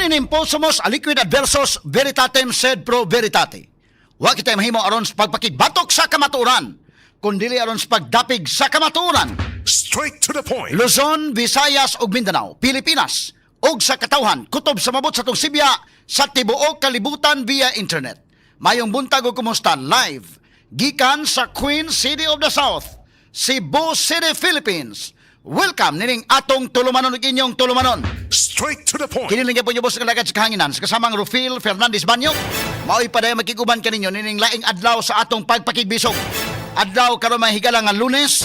Hominem possumus aliquid adversus veritatem sed pro veritate. Wa kita mahimo aron sa pagpakigbatok sa kamatuoran, kundili aron sa pagdapig sa kamatuoran. Straight to the point. Luzon, Visayas ug Mindanao, Pilipinas ug sa katawhan kutob sa mabot sa tong Sibya sa tibuok kalibutan via internet. Mayong buntag ug kumusta live gikan sa Queen City of the South, Cebu City, Philippines. Welcome nining atong tulumanon ug inyong tulumanon. Straight to the point. Kiniling po niyo boss ng lagad sa kahanginan sa kasamang Rufil Fernandez Banyo. Mao'y paday makiguban kaninyo nining laing adlaw sa atong pagpakigbisog. Adlaw karon mahigala nga Lunes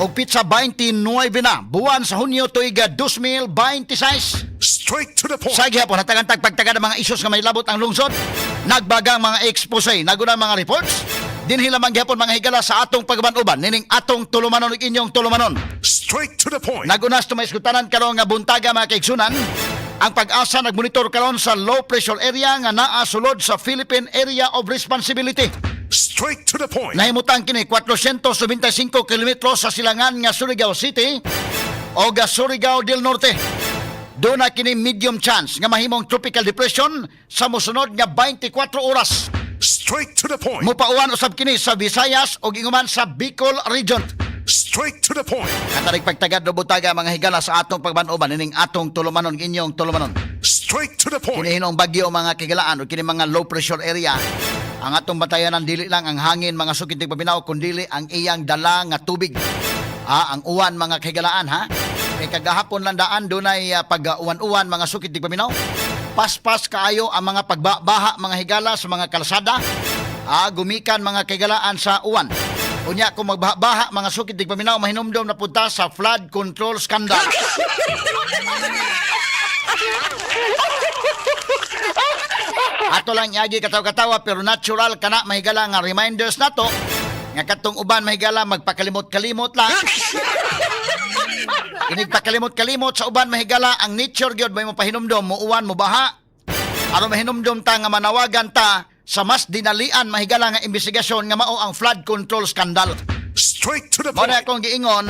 og pizza 29 na buwan sa Hunyo tuig 2026. Straight to the point. Sa gihapon hatagan pagtagad ang mga issues nga may labot ang lungsod. Nagbagang mga expose, nagunang mga reports. Dinhi lamang gihapon mga higala sa atong pagbanuban nining atong tulumanon ug inyong tulumanon. Straight to the point. Nagunas to may iskutanan karon nga buntaga mga kaigsunan. Ang Pag-asa nagmonitor karon sa low pressure area nga naa sulod sa Philippine Area of Responsibility. Straight to the point. Nahimutang kini 495 kilometros sa silangan nga Surigao City o ga Surigao del Norte. Doon na kini medium chance nga mahimong tropical depression sa mosunod nga 24 oras. Straight to the point. Mupauwan usab kini sa Visayas o inguman sa Bicol region. Straight to the point. Katarig pagtagad do butaga mga higala sa atong pagbanuban nining atong tulumanon inyong tulumanon. Straight to the point. Kini hinong bagyo mga kigalaan o kini mga low pressure area. Ang atong batayanan dili lang ang hangin mga sukitig paminaw kundili ang iyang dala nga tubig. Ang uwan mga kigalaan ha. Kay kagahapon lang daan dunay pag-uwan-uwan mga sukitig paminaw. Paspas kaayo ang mga pagbaha mga higala sa mga kalsada. Gumikan mga kigalaan sa uwan. Unya kung magbaha mga sukitig paminaw mahinumdom na punta sa flood control scandal. Ato lang yagi katawa-katawa pero natural kana mahigala nga reminders nato nga katong uban mahigala magpakalimot-kalimot lang. Inig pakalimot-kalimot sa uban mahigala ang nature gyud may mapahinumdom mo uwan mo baha. Aron mahinumdom ta nga manawagan ta sa mas dinalian mahigala nga investigasyon nga mao ang flood control scandal. Straight to the Mao point. na akong giingon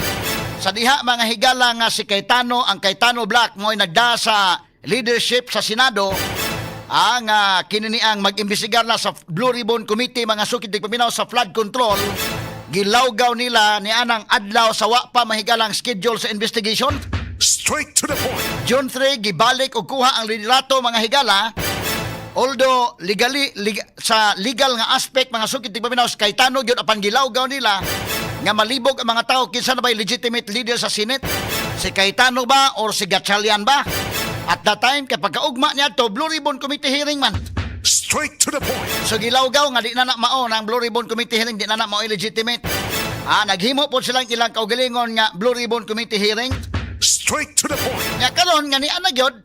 sa diha mga higala nga si Cayetano, ang Cayetano Black mo'y nagda sa leadership sa Senado. Ang kinini ang mag-imbestigar na sa Blue Ribbon Committee mga sukitig paminaw sa flood control. Gilawgaw nila ni anang adlaw sa wa pa mahigalang schedule sa investigation. Straight to the point. June 3 gibalik og kuha ang liderato mga higala. Although sa legal nga aspect mga sukitig paminaw sa Cayetano gyud apan gilawgaw nila nga malibog ang mga tao kinsa na ba'y legitimate leader sa Senate, si Cayetano ba or si Gatchalian ba? At that time kapag kaugma niya to Blue Ribbon Committee hearing man. Straight to the point. So gilawgaw nga di na mao ng Blue Ribbon Committee hearing, di na mao illegitimate. Naghimo po silang ilang kaugalingon nga Blue Ribbon Committee hearing. Straight to the point. Nga karon nga ni ana gyud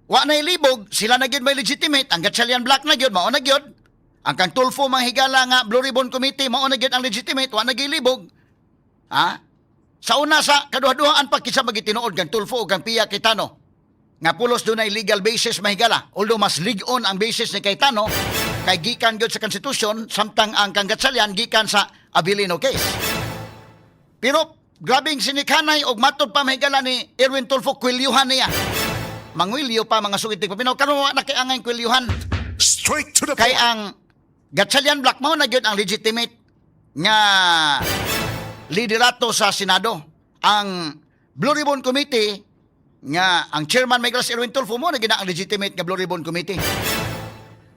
wa na ilibog, sila na gyud may legitimate, ang Gatchalian Black na gyud mao na gyud. Ang kang Tulfo mga higala nga Blue Ribbon Committee mao na gyud ang legitimate, wa na gilibog. Sa una sa kaduha-duhaan pa kinsa magitinuod kang Tulfo o kang Pia Cayetano nga pulos dunay legal basis mahigala. Although mas ligon ang basis ni Cayetano kay gikan gyud sa konstitusyon samtang ang kang Gatchalian gikan sa Abilino case. Pero grabing sinikhanay og matod pa mahigala ni Erwin Tulfo kwilyuhan niya. Mangwilyo pa mga sukitig paminaw karon wa na kay angay kwilyuhan. Straight to the Kay point. ang Gatchalian Black mao na gyud ang legitimate nga liderato sa Senado. Ang Blue Ribbon Committee nga ang chairman Migras Erwin Tulfo mo na gyud ang legitimate nga Blue Ribbon Committee.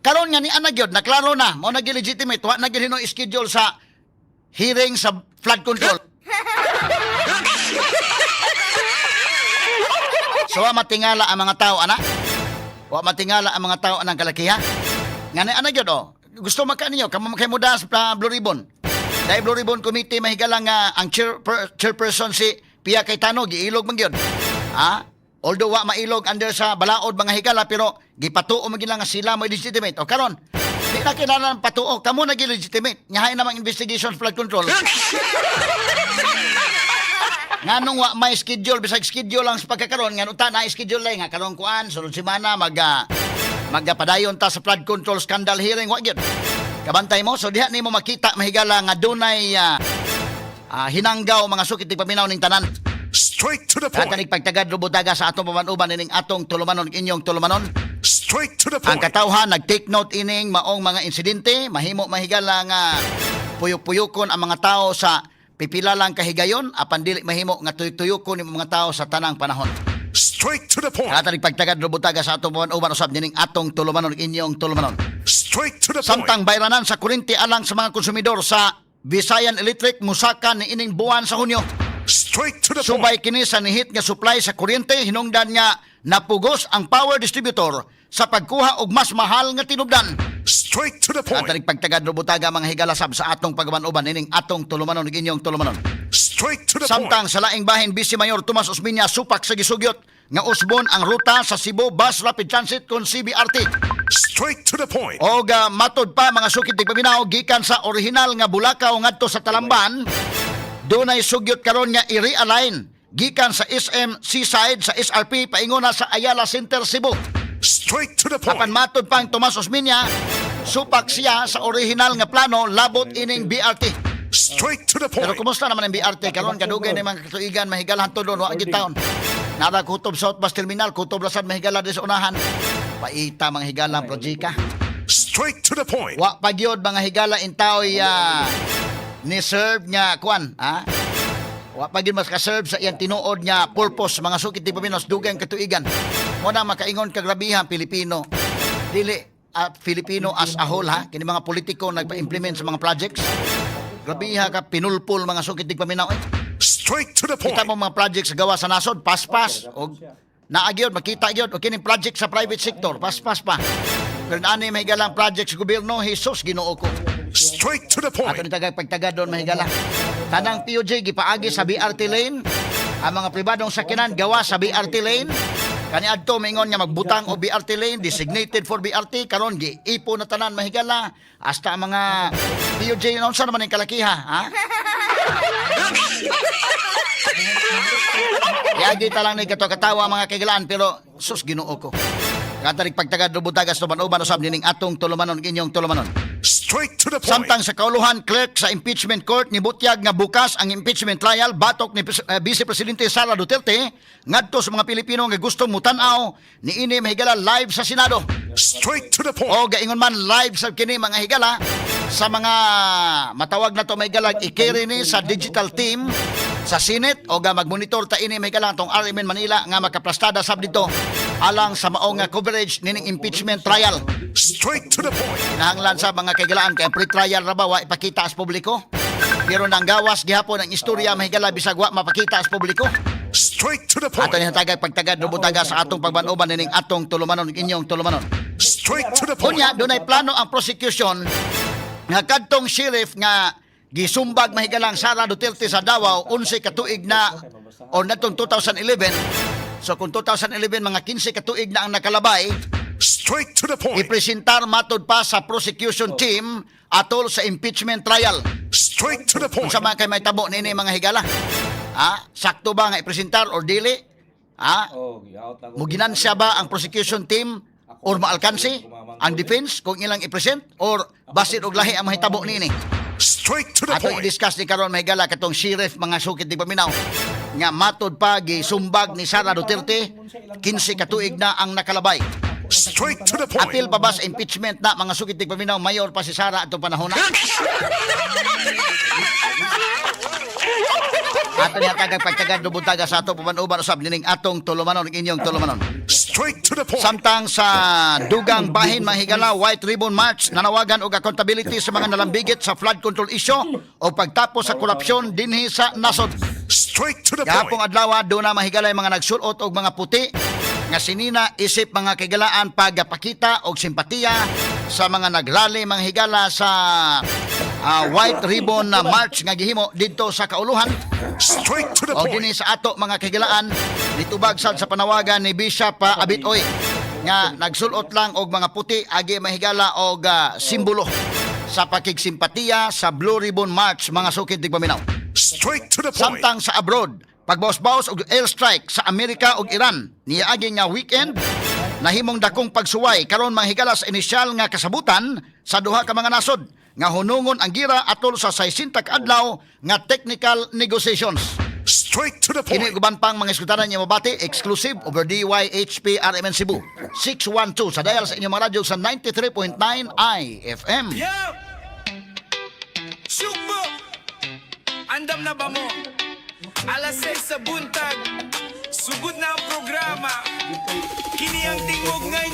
Karon nga ni ana gyud naklaro na mao na gyud legitimate, wa na gyud hino schedule sa hearing sa flood control. So wa matingala ang mga tao ana. Wa matingala ang mga tao anang kalakiha. Nga ni ana gyud gusto maka ninyo kamo kay muda sa Blue Ribbon. Dahil Blue Ribbon Committee mahigala nga ang chairperson si Pia Cayetano giilog man gyud. Although wa mailog under sa balaod mga higala pero gipatuo man gila nga sila mo legitimate. O karon di na kinahanglan patuo kamo na legitimate. Nyahay namang investigation flood control. Nganong wa may schedule bisag schedule lang sa pagkakaron nga uta na schedule lang nga karon kuan sunod semana magpadayon ta sa flood control scandal hearing wa gyud. Kabantay mo so diha nimo makita mahigala nga dunay hinanggaw mga sukitig paminaw ning tanan. Straight to the point. Katanig pagtagad lubutaga sa atong pamanuban ining atong tulumanon inyong tulumanon. Straight to the Ang point. katawhan nag-take note ining maong mga insidente, mahimo mahigala nga puyok-puyokon ang mga tao sa pipila lang kahigayon apan dili mahimo nga tuyok-tuyokon ang mga tao sa tanang panahon. Straight to the point. Katanig pagtagad lubutaga sa atong pamanuban usab nining atong tulumanon inyong tulumanon. Straight to the point. Samtang bayranan sa kuryente alang sa mga konsumidor sa Visayan Electric musaka ni ining buwan sa Hunyo. Straight to the point. Subay kini sa nihit nga supply sa kuryente hinungdan nga napugos ang power distributor sa pagkuha og mas mahal nga tinubdan. Straight to the point. Katanig pagtagad lubutaga mga higalasab sa atong pagmanuban ining atong tulumanon inyong tulumanon. Straight to the point. Samtang sa laing bahin Vice Mayor Tomas Osmeña supak sa gisugyot nga usbon ang ruta sa Cebu Bus Rapid Transit kon CBRT. Straight to the point. O matod pa mga sukid tigpaminaw gikan sa orihinal nga Bulacau ngadto sa Talamban, dunay sugyot karon nga i-realign gikan sa SM Seaside sa SRP paingon na sa Ayala Center Cebu. Straight to the Apan point. matod pa ang Tomas Osmeña, supak siya sa orihinal nga plano labot ining BRT. Straight to the Pero point. kumusta naman ang BRT karon kadugay na mga katuigan mahigalahan to doon wa gyud taon. Nara kutob South Bus Terminal, kutob lasad mahigala di sa unahan. Paita mga higala ang projika. Straight to the point. Wa pa gyud mga higala intaoy ni serve nga kuan, ha? Wa pa gyud mas ka-serve sa iyang tinuod nga purpose mga sukit ti Paminos dugay ang katuigan. Mo na makaingon kagrabihan Pilipino. Dili Filipino as a whole ha, kini mga politiko nagpa-implement sa mga projects. Grabiha ka pinulpul mga sukit ti Paminaw. Straight to the point. Kita mo mga projects sa gawa sa nasod, paspas og naagyod makita gyud og kining project sa private sector, paspas pa. Pero ani may galang project sa gobyerno, Jesus Ginoo ko. Straight to the Ato point. ni tagag pagtagad doon mahigala. Tanang POJ gipaagi sa BRT lane. Ang mga pribadong sakyanan gawa sa BRT lane. Kani adto maingon nga magbutang o BRT lane designated for BRT karon giipo na tanan mahigala hasta ang mga POJ unsa naman ang kalakiha, ha? Yagi ta lang ni katawa mga kaigalaan pero sus Ginoo ko. Katanig pagtagad lubutagas tuman-uban usab nining atong tulumanon inyong tulumanon. Straight to the point. Samtang sa kauluhan clerk sa impeachment court ni butyag nga bukas ang impeachment trial batok ni Vice Presidente Sara Duterte ngadto sa mga Pilipino nga gustong mutan-aw niini mahigala live sa Senado. Straight to the point. O gaingon man live sa kini mga higala sa mga matawag na to mahigala i-carry ni sa digital team sa Senate o ga magmonitor ta ini mahigala tong RMN Manila nga makaplastada sab dito alang sa maong nga coverage nining impeachment trial. Straight to the point. Nahanglan sa mga kaigalaan kay pre-trial ra ba wa ipakita sa publiko. Pero nang gawas gihapon ang istorya mahigala bisag wa mapakita sa publiko. Straight to the Ato point. ni tagag pagtagad lubutaga sa atong pagbanuban nining atong tulumanon inyong tulumanon. Straight to the point. Kunya dunay plano ang prosecution nga kadtong sheriff nga gisumbag mahigalang Sara Duterte sa Davao 11 ka tuig na o natong 2011. So kung 2011 mga 15 ka tuig na ang nakalabay, Straight to the point. ipresentar matod pa sa prosecution team atol sa impeachment trial. Straight to the point. Sa mga kay may tabo nini mga higala. Sakto ba nga ipresentar or dili? Muginansya ba ang prosecution team or maalkansi ang defense kung ilang i-present or basit og lahi ang mahitabo nini? Straight to the Ato point. i-discuss ni karon mahigala katong sheriff mga sukit di Paminaw nga matod pa gisumbag ni Sara Duterte 15 ka tuig na ang nakalabay. Straight to the point. Apil pa ba sa impeachment na mga sukit di Paminaw mayor pa si Sara atong panahon na? Ato niya tagag pagtagad lubutaga sa ato pamanuban usab nining atong tulumanon inyong tulumanon. Straight to the point. Samtang sa dugang bahin mahigala White Ribbon March nanawagan og accountability sa mga nalambigit sa flood control issue o pagtapos sa korupsyon dinhi sa nasod. Straight to the Gahapong point. adlaw do na mahigala yung mga nagsulot og mga puti nga sinina isip mga kaigalaan pagapakita og simpatiya sa mga nagrally mga higala sa White Ribbon March nga gihimo didto sa kauluhan. Straight to the O point. dinhi sa ato mga kagilaan nitubag sad sa panawagan ni Bishop Abitoy nga nagsulot lang og mga puti agi mahigala og simbolo sa pakigsimpatiya sa Blue Ribbon March mga sukid di Paminaw. Straight to the point. Samtang sa abroad pagbawas-bawas og airstrike sa Amerika ug Iran niagi nga weekend nahimong dakong pagsuway karon manghigala sa inisyal nga kasabutan sa duha ka mga nasod nga hunungon ang gira atol sa 60 ka adlaw nga technical negotiations. Straight Straight to the Kini point. guban pang mga iskutanan niya mabati, exclusive over DYHP RMN Cebu. 612 sa dial sa inyong mga radyo sa 93.9 IFM. Yo! Sugbo! Andam na ba mo? Alas 6 sa buntag, sugod na ang programa. Kini ang tingog ngayon.